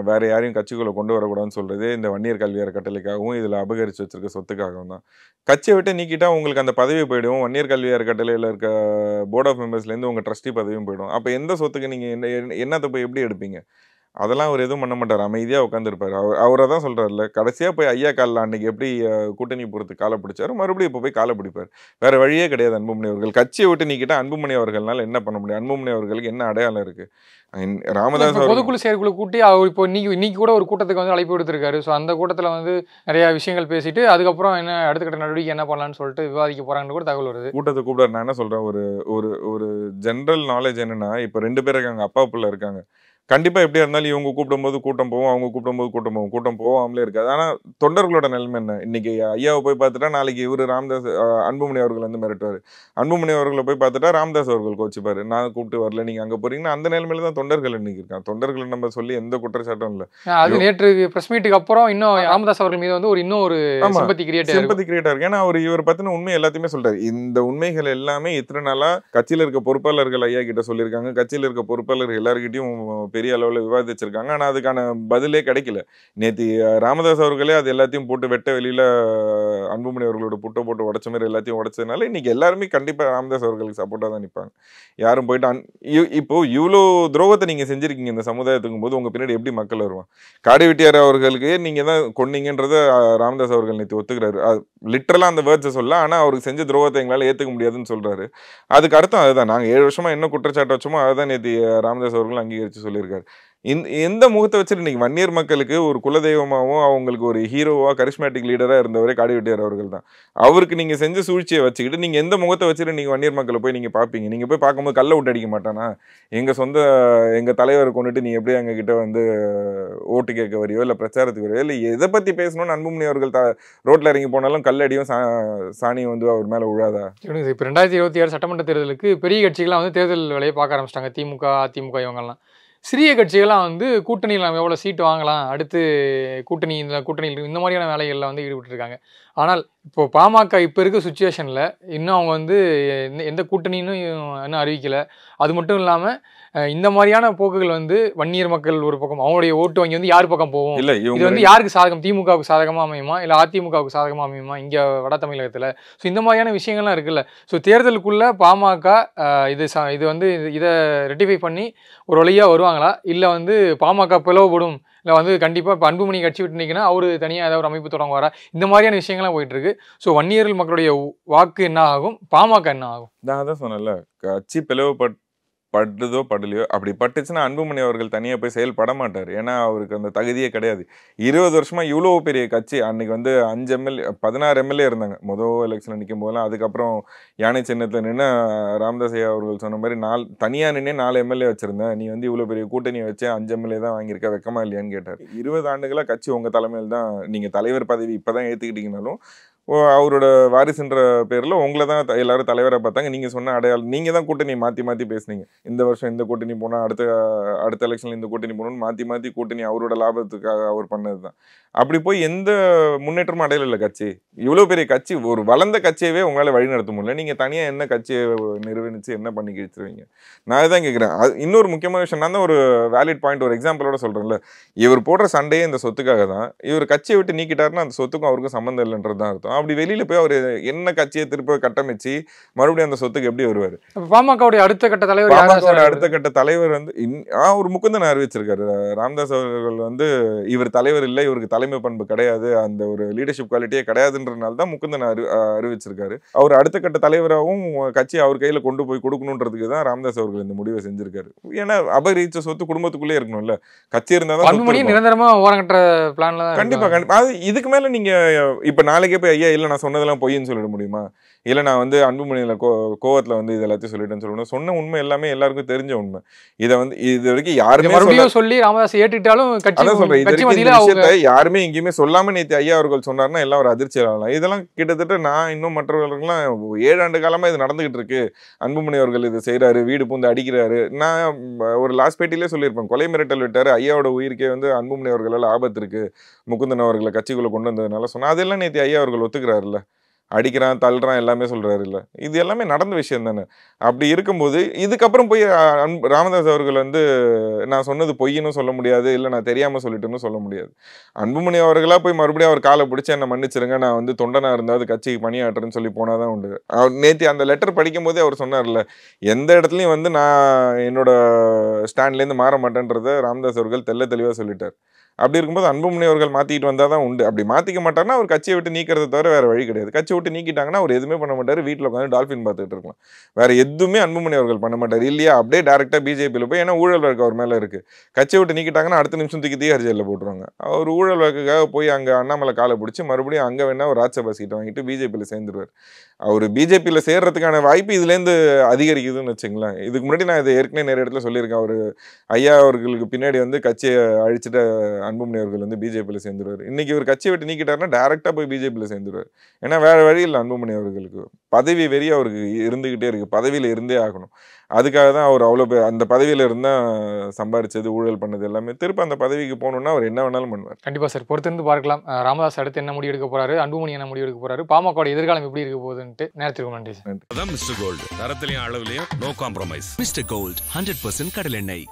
வேற யாரையும் கட்சிக்குள்ள கொண்டு வரக்கூடாதுன்னு சொல்றது இந்த வன்னியர் கல்வி அறக்கட்டளைக்காகவும் இதில் அபகரித்து வச்சிருக்க சொத்துக்காகவும் தான். கட்சியை விட்டு நீக்கிட்டா உங்களுக்கு அந்த பதவி போயிடும். வன்னியர் கல்வி அறக்கட்டளையில் இருக்க போர்ட் ஆஃப் மெம்பர்ஸ்லேருந்து உங்கள் ட்ரஸ்டி பதவியும் போயிடும். அப்போ எந்த சொத்துக்கு நீங்கள் என்னத்தை போய் எப்படி எடுப்பீங்க? அதெல்லாம் அவர் எதுவும் பண்ண மாட்டார், அமைதியாக உட்காந்துருப்பார். அவரை தான் சொல்கிறார்ல, கடைசியாக போய் ஐயா காலில் அன்றைக்கி எப்படி கூட்டணி பொறுத்து காலை பிடிச்சாரோ மறுபடியும் இப்போ போய் காலை பிடிப்பார். வேறு வழியே கிடையாது. அன்புமணி அவர்கள் கட்சியை விட்டு நீக்கிட்டால் அன்புமணி அவர்களால் என்ன பண்ண முடியும்? அன்புமணி அவர்களுக்கு என்ன அடையாளம் இருக்குது? ராமதாஸ் பொதுக்குழு செயற்குழு கூட்டி அவர் இப்போ இன்னைக்கு கூட ஒரு கூட்டத்துக்கு வந்து அழைப்பு விடுத்திருக்காரு. ஸோ அந்த கூட்டத்தில் வந்து நிறைய விஷயங்கள் பேசிட்டு அதுக்கப்புறம் என்ன அடுத்த கட்ட நடவடிக்கை என்ன பண்ணலான்னு சொல்லிட்டு விவாதிக்க போறாங்கன்னு கூட தகவல் வருது. கூட்டத்தை கூப்பிட நான் என்ன சொல்கிறேன், ஒரு ஜென்ரல் நாலேஜ் என்னன்னா, இப்போ 2 பேர் இருக்காங்க, அப்பா பிள்ளை இருக்காங்க. கண்டிப்பாக எப்படியா இருந்தாலும் இவங்க கூப்பிடும்போது கூட்டம் போவோம், அவங்க கூப்பிடும்போது கூட்டம் போகாமலே இருக்காது. ஆனால் தொண்டர்களோட நிலைமை என்ன? இன்னைக்கு ஐயாவை போய் பார்த்துட்டா நாளைக்கு இவர் ராமதாஸ் அன்புமணி அவர்கள் வந்து மிரட்டுவார். அன்புமணி அவர்களை போய் பார்த்துட்டா ராமதாஸ் அவர்கள் கோச்சிப்பாரு, நான் கூப்பிட்டு வரல நீங்கள் அங்கே போறீங்கன்னா. அந்த நிலைமையில தான் தொண்டர்கள் இன்னைக்கு இருக்காங்க. தொண்டர்கள் நம்ம சொல்லி எந்த குற்றச்சாட்டும் இல்லை. அது நேற்று பிரஸ் மீட்டுக்கு அப்புறம் இன்னும் ராமதாஸ் அவர்கள் மீது வந்து இன்னொரு சிம்பத்தி கிரியேட் இருக்கு. ஏன்னா அவர் இவர் பத்தின உண்மை எல்லாத்தையுமே சொல்றாரு. இந்த உண்மைகள் எல்லாமே இத்தனை நாளா கட்சியில் இருக்க பொறுப்பாளர்கள் ஐயா கிட்ட சொல்லியிருக்காங்க. கட்சியில் இருக்க பொறுப்பாளர்கள் எல்லாருக்கிட்டையும் பெரிய அளவில் விவாதிச்சிருக்காங்க. ஆனால் அதுக்கான பதிலே கிடைக்கல. நேற்று ராமதாஸ் அவர்களே அது எல்லாத்தையும் போட்டு வெட்ட வெளியில அன்புமணி அவர்களோட புட்டை போட்டு உடைச்ச மாதிரி எல்லாத்தையும் உடைச்சதுனால இன்னைக்கு எல்லாருமே கண்டிப்பாக ராமதாஸ் அவர்களுக்கு சப்போர்ட்டாக தான் நிற்பாங்க. யாரும் போயிட்டு இப்போ இவ்வளோ துரோகத்தை நீங்கள் செஞ்சிருக்கீங்க இந்த சமுதாயத்துக்கும் போது உங்கள் பின்னாடி எப்படி மக்கள் வருவான்? காடி வெட்டியார் அவர்களுக்கு நீங்கள் தான் கொன்னீங்கன்றத ராமதாஸ் அவர்கள் நேற்று ஒத்துக்கிறாரு. லிட்டரலாக அந்த வேர்ட்ஸை சொல்ல, ஆனால் அவருக்கு செஞ்ச துரோகத்தை எங்களால் ஏற்றுக்க முடியாதுன்னு சொல்கிறாரு. அதுக்கு அர்த்தம் அதுதான். நாங்கள் 7 வருஷமாக என்ன குற்றச்சாட்டு வச்சோமோ அதுதான் நேற்று ராமதாஸ் அவர்கள் அங்கீகரித்து சொல்லியிருக்காரு. எந்த முகத்தை வச்சுட்டு இன்னைக்கு வன்னியர் மக்களுக்கு ஒரு குலதெய்வமாகவும் அவங்களுக்கு ஒரு ஹீரோவா கரிஸ்மேட்டிக் லீடராக இருந்தவரே காடி வெட்டியார் அவர்கள் தான். அவருக்கு நீங்கள் செஞ்ச சூழ்ச்சியை வச்சுக்கிட்டு நீங்கள் எந்த முகத்தை வச்சுட்டு நீங்கள் வன்னியர் மக்களை போய் நீங்கள் பார்ப்பீங்க? நீங்கள் போய் பார்க்கும்போது கல்லை விட்டு அடிக்க மாட்டானா? எங்கள் தலைவரை கொண்டுட்டு நீ எப்படி எங்ககிட்ட வந்து ஓட்டு கேட்க வரையோ இல்லை பிரச்சாரத்துக்கு வரையோ இல்லை எதை பற்றி பேசணும்னு அன்புமணி அவர்கள் ரோட்டில் இறங்கி போனாலும் கல்லடியும் சாணியும் வந்து அவர் மேலே விழாதா? இப்போ 2026 சட்டமன்ற தேர்தலுக்கு பெரிய கட்சிகள்லாம் வந்து தேர்தல் வேலையை பார்க்க ஆரம்பிச்சிட்டாங்க. திமுக, அதிமுக இவங்கெல்லாம். சிறிய கட்சிகள்லாம் வந்து கூட்டணியில் நம்ம எவ்வளோ சீட்டு வாங்கலாம், அடுத்து கூட்டணியில் இந்த மாதிரியான வேலைகளில் வந்து ஈடுபட்டு இருக்காங்க. ஆனால் இப்போ பாமக இப்போ இருக்க சுச்சுவேஷனில் இன்னும் அவங்க வந்து எந்த கூட்டணின்னு இன்னும் அறிவிக்கலை. அது மட்டும் இல்லாமல் இந்த மாதிரியான போக்குகள் வந்து வன்னியர் மக்கள் ஒரு பக்கம் அவங்களுடைய ஓட்டு வங்கி வந்து யார் பக்கம் போகும், இல்ல இது வந்து யாருக்கு சாதகம், திமுகவுக்கு சாதகமாக அமையுமா இல்லை அதிமுகவுக்கு சாதகமாக அமையுமா இங்கே வட தமிழகத்தில்? ஸோ இந்த மாதிரியான விஷயங்கள்லாம் இருக்குல்ல. ஸோ தேர்தலுக்குள்ளே பாமக இது வந்து இதை ரெட்டிஃபை பண்ணி ஒரு வழியாக வருவாங்களா, இல்லை வந்து பாமக பிளவுபடும், இல்லை வந்து கண்டிப்பாக இப்போ அன்புமணி கட்சி விட்டு நிற்கினா அவர் தனியாக ஏதாவது ஒரு அமைப்பு தொடங்குவாரா, இந்த மாதிரியான விஷயங்கள்லாம் போயிட்டுருக்கு. ஸோ வன்னியர்கள் மக்களுடைய வாக்கு என்ன ஆகும், பாமக என்ன ஆகும்? நான் அதான் சொன்னேன்ல, கட்சி பிளவுபடுதோ படலையோ, அப்படி பட்டுச்சுன்னா அன்புமணி அவர்கள் தனியாக போய் செயல்பட மாட்டார். ஏன்னா அவருக்கு அந்த தகுதியே கிடையாது. 20 வருஷமா இவ்வளோ பெரிய கட்சி, அன்னைக்கு வந்து 16 எம்எல்ஏ இருந்தாங்க முதல் எலெக்ஷனில் நிற்கும் போதெல்லாம். அதுக்கப்புறம் யானை சின்னத்தில் நின்று ராமதாஸ் ஐயா அவர்கள் சொன்ன மாதிரி தனியாக நின்று 4 எம்எல்ஏ வச்சுருந்தேன், நீ வந்து இவ்வளோ பெரிய கூட்டணியை வச்சு 5 எம்எல்ஏ தான் வாங்கியிருக்க, வெக்கமா இல்லையான்னு கேட்டார். 20 ஆண்டுகளாக கட்சி உங்கள் தலைமையில் தான், நீங்கள் தலைவர் பதவி இப்போ தான் ஏற்றுக்கிட்டீங்கனாலும் அவரோட வாரிசுன்ற பேரில் உங்களை தான் எல்லாரும் தலைவராக பார்த்தாங்க. நீங்கள் சொன்ன அடையாளம், நீங்கள் தான் கூட்டணி மாற்றி பேசுனீங்க. இந்த வருஷம் இந்த கூட்டணி போனால் அடுத்த எலெக்ஷனில் இந்த கூட்டணி போகணும்னு மாற்றி கூட்டணி அவரோட லாபத்துக்காக அவர் பண்ணது தான். அப்படி போய் எந்த முன்னேற்றமும் அடையல கட்சி. இவ்வளோ பெரிய கட்சி, ஒரு வளர்ந்த கட்சியவே உங்களால் வழி நடத்த முடியல. நீங்கள் தனியாக என்ன கட்சியை நிறுவனிச்சு என்ன பண்ணி கிழிச்சிருவீங்க? நான் அதுதான் கேட்குறேன். இன்னொரு முக்கியமான விஷயம், நான் தான் ஒரு வேலிட் பாயிண்ட் ஒரு எக்ஸாம்பிளோட சொல்கிறேன்ல, இவர் போடுற சண்டையே இந்த சொத்துக்காக தான். இவர் கட்சியை விட்டு நீக்கிட்டாருன்னா அந்த சொத்துக்கும் அவருக்கும் சம்மந்தம் இல்லைன்றது தான் அர்த்தம். அப்படி வெளியில போய் அவர் என்ன கட்சியை திருப்ப கட்டமைச்சு மறுபடியும் அந்த சொத்துக்கு எப்படி வருவாரு? பாமகவுடைய அடுத்த கட்ட தலைவர் வந்து ஒரு முகுந்தன் அறிவிச்சிருக்காரு. ராமதாஸ் அவர்கள் வந்து இவர் தலைவர் இல்லை, இவருக்கு தலைமை பண்பு கிடையாது, அந்த ஒரு லீடர்ஷிப் குவாலிட்டியே கிடையாதுன்றதுனால தான் முகுந்தன் அறிவிச்சிருக்காரு. அவர் அடுத்த கட்ட தலைவராகவும் கட்சி அவர் கையில கொண்டு போய் கொடுக்கணுன்றதுக்கு தான் ராமதாஸ் அவர்கள் இந்த முடிவை செஞ்சிருக்காரு. ஏன்னா அபகரிச்ச சொத்து குடும்பத்துக்குள்ளே இருக்கணும்ல, கட்சி இருந்தாதான் நிரந்தரமா ஓரங்கட்டுற பிளான்ல. கண்டிப்பா இதுக்கு மேல நீங்க இப்ப நாளைக்கே போய் ஐயா இல்ல நான் சொன்னதெல்லாம் பொய்ன்னு சொல்லிட முடியுமா? இல்லை நான் வந்து அன்புமணியில் கோவத்தில் வந்து இது எல்லாத்தையும் சொல்லிட்டேன்னு சொல்லணும். சொன்ன உண்மை எல்லாமே எல்லாருக்கும் தெரிஞ்ச உண்மை. இதை வந்து இது வரைக்கும் யாருமே சொல்லி ராமதாஸ் ஏற்றுக்கிட்டாலும் விஷயத்தை யாருமே எங்கேயுமே சொல்லாம நேற்று ஐயா அவர்கள் சொன்னார்னா எல்லாம் ஒரு அதிர்ச்சி ஆகலாம். இதெல்லாம் கிட்டத்தட்ட நான் இன்னும் மற்றவர்களுக்கெல்லாம் 7 ஆண்டு காலமா இது நடந்துகிட்டு இருக்கு. அன்புமணி அவர்கள் இது செய்யறாரு, வீடு பூந்து அடிக்கிறாரு. நான் ஒரு லாஸ்ட் பேட்டிலே சொல்லியிருப்பேன், கொலை மிரட்டல் விட்டாரு, ஐயாவோட உயிருக்கே வந்து அன்புமணி அவர்களால் ஆபத்து இருக்கு, முகுந்தன் அவர்களை கட்சிக்குள்ள கொண்டு வந்ததுனால சொன்னா அதெல்லாம் நேற்று ஐயா அவர்கள் ஒத்துக்கிறாருல்ல. அடிக்கிறான் தள்ளுறான் எல்லாமே சொல்றாரு இல்லை, இது எல்லாமே நடந்த விஷயம் தானே. அப்படி இருக்கும்போது இதுக்கப்புறம் போய் ராமதாஸ் அவர்கள் வந்து நான் சொன்னது பொய்ன்னு சொல்ல முடியாது, இல்லை நான் தெரியாம சொல்லிட்டேன்னு சொல்ல முடியாது. அன்புமணி அவர்களா போய் மறுபடியும் அவர் காலை பிடிச்சி என்னை மன்னிச்சிருங்க, நான் வந்து தொண்டனா இருந்தாவது கட்சிக்கு பணியாற்றுன்னு சொல்லி போனாதான் உண்டு. அவர் நேற்று அந்த லெட்டர் படிக்கும் போதே அவர் சொன்னார்ல, எந்த இடத்துலையும் வந்து நான் என்னோட ஸ்டாண்ட்லேருந்து மாற மாட்டேன்றதை ராமதாஸ் அவர்கள் தெளிவாக சொல்லிட்டார். அப்படி இருக்கும்போது அன்புமணி அவர்கள் மாற்றிக்கிட்டு வந்தால் தான் உண்டு. அப்படி மாற்றிக்க மாட்டார்னா அவர் கட்சியை விட்டு நீக்கிறத தவிர வேறு வழி கிடையாது. கட்சியை விட்டு நீக்கிட்டாங்கன்னா அவர் எதுவுமே பண்ண மாட்டார், வீட்டில் உட்காந்து டால்ஃபின் பார்த்துட்டு இருக்கலாம். வேறு எதுவுமே அன்புமணி அவர்கள் பண்ண மாட்டார். இல்லையா அப்படியே டேரெக்டாக பிஜேபியில் போய், ஏன்னா ஊழல் வழக்கு அவர் மேலே இருக்குது. கட்சியை விட்டு நீக்கிட்டாங்கன்னா அடுத்த நிமிஷம் தூக்கி தீகார் ஜெயிலில் போட்டுருவாங்க. அவர் ஊழல் வழக்குக்காக போய் அங்கே அண்ணாமலை காலை பிடிச்சி மறுபடியும் அங்கே வேணா ஒரு ராஜ்யசபா சீட்டை வாங்கிட்டு பிஜேபியில் சேர்ந்துருவார். அவர் பிஜேபியில் சேர்றதுக்கான வாய்ப்பு இதுலேருந்து அதிகரிக்குதுன்னு வச்சுங்களேன். இதுக்கு முன்னாடி நான் இதை ஏற்கனவே நிறைய இடத்துல சொல்லியிருக்கேன். அவர் ஐயா அவர்களுக்கு பின்னாடி வந்து கட்சியை அழிச்சிட்டு அன்புமணி அவர்கள் வந்து பிஜேபியில் சேர்ந்துருவார். இன்னைக்கு ஒரு கட்சியை விட்டு நீக்கிட்டாருன்னா டேரெக்டாக போய் பிஜேபியில் சேர்ந்துருவார். ஏன்னா வேற வழி இல்லை, அன்புமணி அவர்களுக்கு பதவி வெறி அவருக்கு இருந்துகிட்டே இருக்கு, பதவியில் இருந்தே ஆகணும். அதுக்காக தான் அவர் அவ்வளோ பேர் அந்த பதவியில் இருந்தால் சம்பாரிச்சது ஊழல் பண்ணது எல்லாமே திரும்ப அந்த பதவிக்கு போகணும்னா அவர் என்ன வேணாலும் பண்ணுவார். கண்டிப்பாக சார், பொறுத்திருந்து பார்க்கலாம். ராமதாஸ் அடுத்து என்ன முடிவு எடுக்க போறாரு, அன்புமணி என்ன முடிவு எடுக்க போறாரு, பாமக எதிர்காலம் எப்படி இருக்க போகுதுன்ட்டு நேரத்திற்கு நன்றி சார். அதான் மிஸ்டர் கோல்டு, தரத்திலையும் அளவுலையும் நோ காம்ப்ரமைஸ். மிஸ்டர் கோல்ட் 100% கடலெண்ணெய்.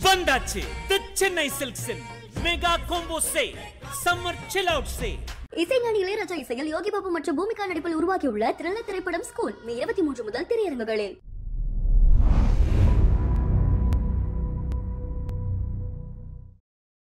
வந்தாச்சு தி சென்னை சில்க்ஸின் mega combo sale, summer chill out sale. இசைஞானி இளையராஜா இசையில் யோகி பாபு மற்றும் பூமிகா நடிப்பில் உருவாக்கியுள்ள த்ரில்லர் திரைப்படம் ஸ்கூல் மே 23 முதல் திரையரங்குகளில்.